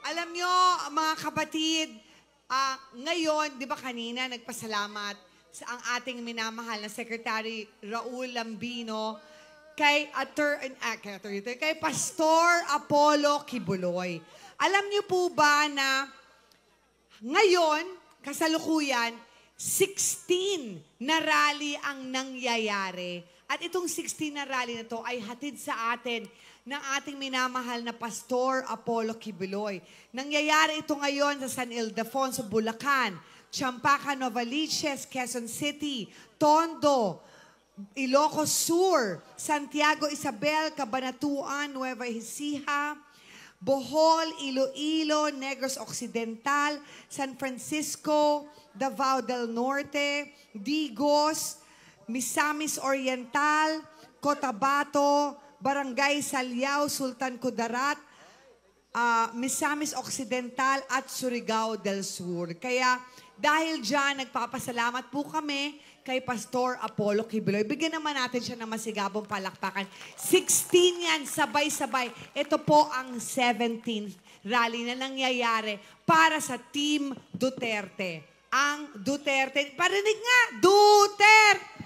Alam nyo, mga kapatid, ngayon, di ba kanina nagpasalamat sa ang ating minamahal na Secretary Raul Lambino kay Pastor Apollo Kibuloy. Alam niyo po ba na ngayon, kasalukuyan, 16 na rally ang nangyayari. At itong 16 na rally na to ay hatid sa atin ng ating minamahal na Pastor Apollo Kibuloy. Nangyayari ito ngayon sa San Ildefonso, Bulacan, Champaca, Novaliches, Quezon City, Tondo, Ilocos Sur, Santiago Isabel, Cabanatuan, Nueva Ecija, Bohol, Iloilo, Negros Occidental, San Francisco, Davao del Norte, Digos, Misamis Oriental, Cotabato, Barangay Saliao, Sultan Kudarat, Misamis Occidental at Surigao del Sur. Kaya dahil dyan, nagpapasalamat po kami kay Pastor Apollo Kibuloy. Bigyan naman natin siya ng masigabong palakpakan. 16 yan, sabay-sabay. Ito po ang 17th rally na nangyayari para sa Team Duterte. Ang Duterte, parinig nga, Duterte!